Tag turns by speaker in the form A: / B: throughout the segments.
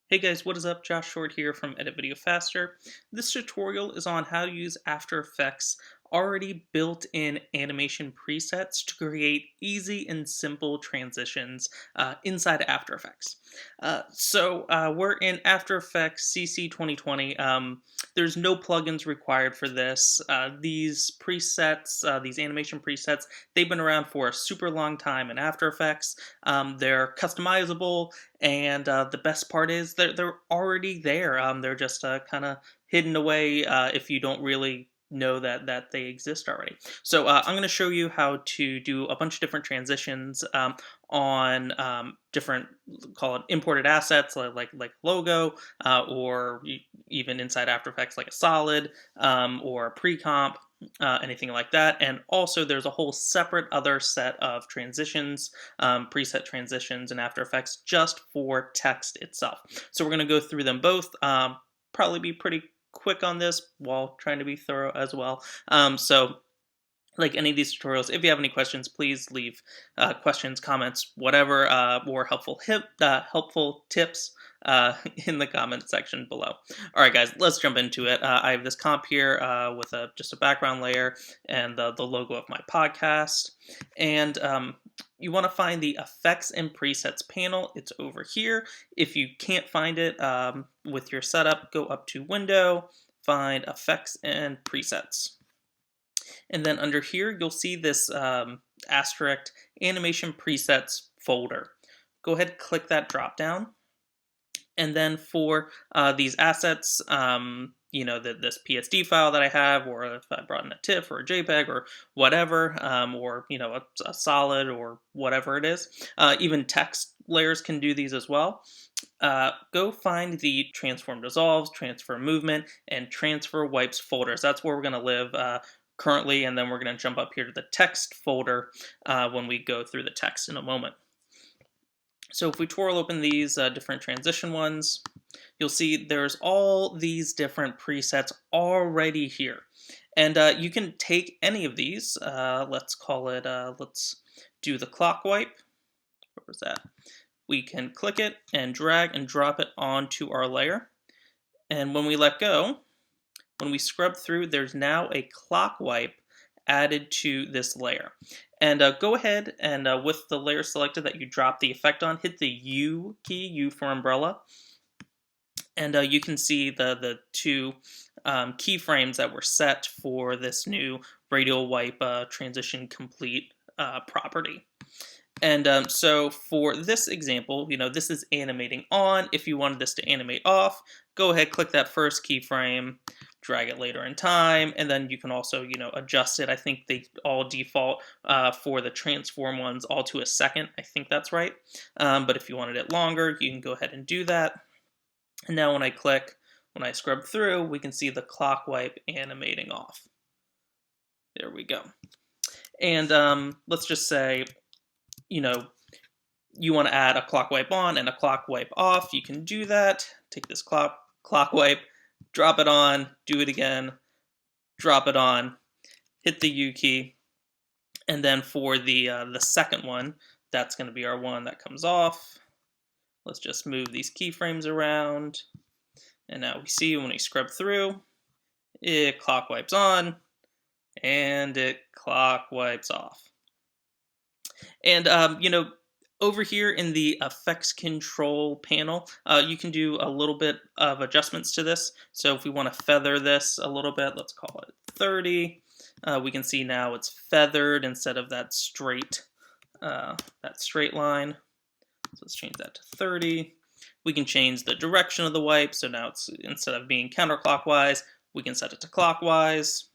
A: Hey guys, what is up? Josh Short here from Edit Video Faster. This tutorial is on how to use After Effects already built-in animation presets to create easy and simple transitions inside After Effects. We're in After Effects CC 2020. There's no plugins required for this. These presets, these animation presets, they've been around for a super long time in After Effects. They're customizable, and the best part is they're already there. They're just kind of hidden away if you don't really know that they exist already. I'm going to show you how to do a bunch of different transitions on different, call it imported assets like logo, or even inside After Effects like a solid or a pre-comp. Anything like that. And also there's a whole separate other set of transitions, preset transitions in After Effects just for text itself. So we're going to go through them both, probably be pretty quick on this while trying to be thorough as well. Like any of these tutorials, if you have any questions, please leave questions, comments, whatever, or helpful tips in the comment section below. All right, guys, let's jump into it. I have this comp here with just a background layer and the logo of my podcast. And you want to find the Effects and Presets panel. It's over here. If you can't find it with your setup, go up to Window, find Effects and Presets. And then under here, you'll see this asterisk Animation Presets folder. Go ahead, click that drop down. And then for these assets, this PSD file that I have, or if I brought in a TIFF or a JPEG or whatever, or a solid or whatever it is, even text layers can do these as well. Go find the Transform Dissolves, Transfer Movement, and Transfer Wipes folders. That's where we're going to live currently, and then we're going to jump up here to the text folder when we go through the text in a moment. So if we twirl open these different transition ones, you'll see there's all these different presets already here. And you can take any of these, let's call it, let's do the clock wipe. Where was that? We can click it and drag and drop it onto our layer. And when we let go, when we scrub through, there's now a clock wipe added to this layer. And go ahead and with the layer selected that you drop the effect on, hit the U key, U for umbrella, and you can see the two keyframes that were set for this new radial wipe transition complete property. And so for this example, this is animating on. If you wanted this to animate off, go ahead, click that first keyframe, drag it later in time, and then you can also, adjust it. I think they all default for the transform ones all to a second. I think that's right. But if you wanted it longer, you can go ahead and do that. And now when I scrub through, we can see the clock wipe animating off. There we go. And let's just say, you want to add a clock wipe on and a clock wipe off. You can do that. Take this clock wipe, drop it on, do it again, drop it on, hit the U key, and then for the second one, that's going to be our one that comes off. Let's just move these keyframes around, and now we see when we scrub through, it clock wipes on, and it clock wipes off. And over here in the effects control panel, you can do a little bit of adjustments to this. So if we want to feather this a little bit, let's call it 30. We can see now it's feathered instead of that straight line. So let's change that to 30. We can change the direction of the wipe. So now it's, instead of being counterclockwise, we can set it to clockwise.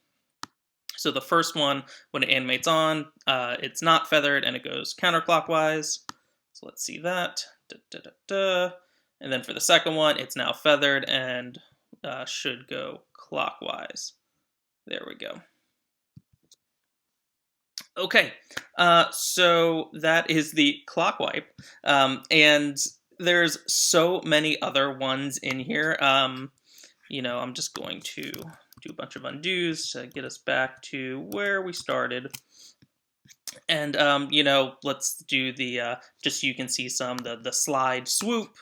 A: So the first one, when it animates on, it's not feathered and it goes counterclockwise. So let's see that. And then for the second one, it's now feathered and should go clockwise. There we go. Okay, so that is the clock wipe. And there's so many other ones in here. I'm just going to do a bunch of undos to get us back to where we started. And, let's do the, just so you can see the slide swoop,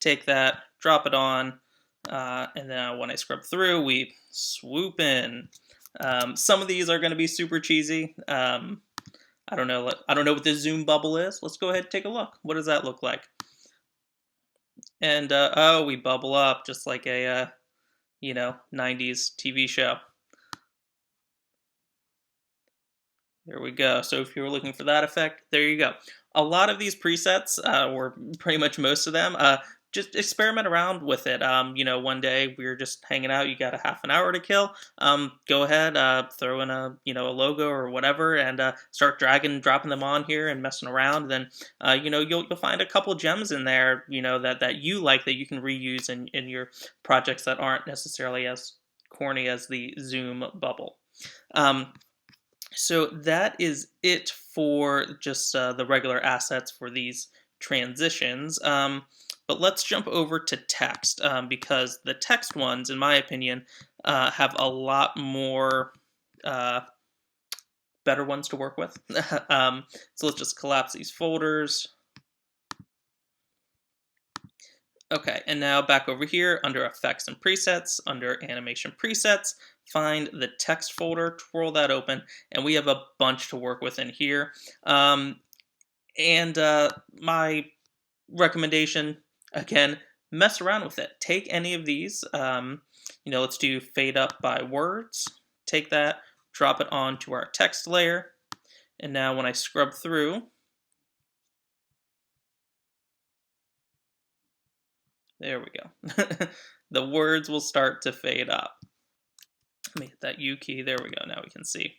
A: take that, drop it on, and then when I scrub through, we swoop in. Some of these are going to be super cheesy. I don't know. I don't know what the zoom bubble is. Let's go ahead and take a look. What does that look like? And oh, we bubble up just like a 90s TV show. There we go. So if you were looking for that effect, there you go. A lot of these presets, or pretty much most of them, just experiment around with it. One day we were just hanging out, you got a half an hour to kill. Go ahead, throw in a logo or whatever, and start dragging and dropping them on here and messing around. Then you'll find a couple gems in there, that you like, that you can reuse in your projects that aren't necessarily as corny as the zoom bubble. So that is it for just the regular assets for these transitions. But let's jump over to text, because the text ones, in my opinion, have a lot more better ones to work with. So let's just collapse these folders. Okay, and now back over here under Effects and Presets, under Animation Presets, find the text folder, twirl that open, and we have a bunch to work with in here. My recommendation, again, mess around with it. Take any of these, let's do fade up by words. Take that, drop it onto our text layer, and now when I scrub through, there we go. The words will start to fade up. Let me hit that U key. There we go. Now we can see.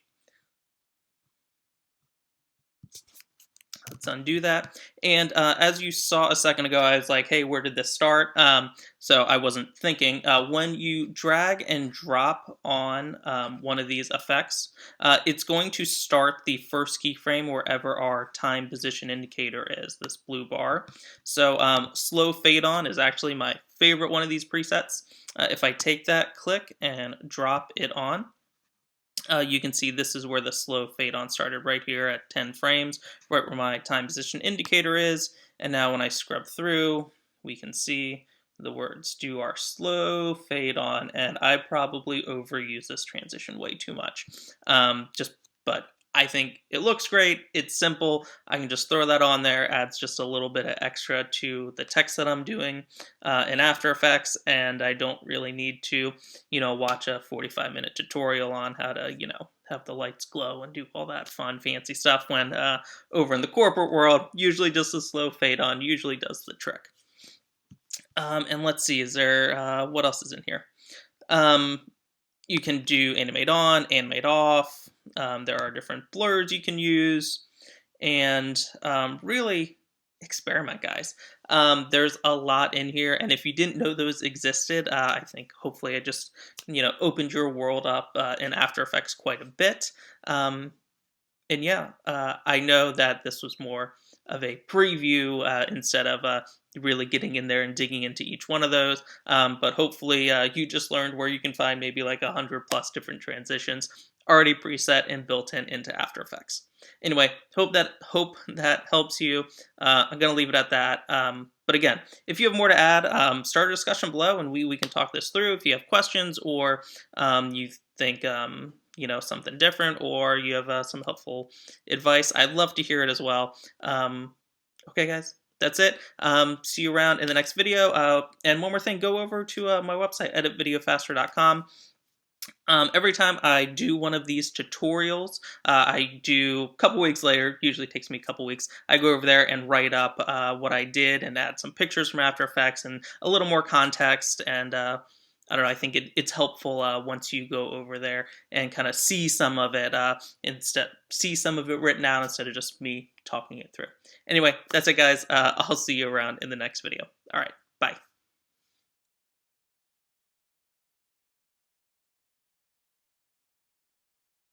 A: Let's undo that. And as you saw a second ago, I was like, hey, where did this start? So I wasn't thinking. When you drag and drop on one of these effects, it's going to start the first keyframe wherever our time position indicator is, this blue bar. So slow fade on is actually my favorite one of these presets. If I take that, click, and drop it on, you can see this is where the slow fade on started, right here at 10 frames, right where my time position indicator is. And now when I scrub through, we can see the words do our slow fade on, and I probably overuse this transition way too much. But I think it looks great. It's simple. I can just throw that on there. Adds just a little bit of extra to the text that I'm doing in After Effects, and I don't really need to, watch a 45-minute tutorial on how to, have the lights glow and do all that fun, fancy stuff. When over in the corporate world, usually just a slow fade on usually does the trick. And let's see, is there what else is in here? You can do animate on, animate off. There are different blurs you can use, and really experiment, guys. There's a lot in here, and if you didn't know those existed, I think hopefully I just opened your world up in After Effects quite a bit. And yeah, I know that this was more of a preview instead of really getting in there and digging into each one of those. But hopefully you just learned where you can find maybe like 100+ different transitions already preset and built into After Effects. Anyway, hope that helps you. I'm going to leave it at that. But again, if you have more to add, start a discussion below and we can talk this through. If you have questions, or you think something different, or you have some helpful advice, I'd love to hear it as well. Okay, guys, that's it. See you around in the next video. And one more thing, go over to my website, editvideofaster.com. Every time I do one of these tutorials, I do a couple weeks later, usually takes me a couple weeks, I go over there and write up what I did and add some pictures from After Effects and a little more context. And I don't know, I think it's helpful once you go over there and kind of see some of it see some of it written out instead of just me talking it through. Anyway, that's it, guys. I'll see you around in the next video. All right, bye.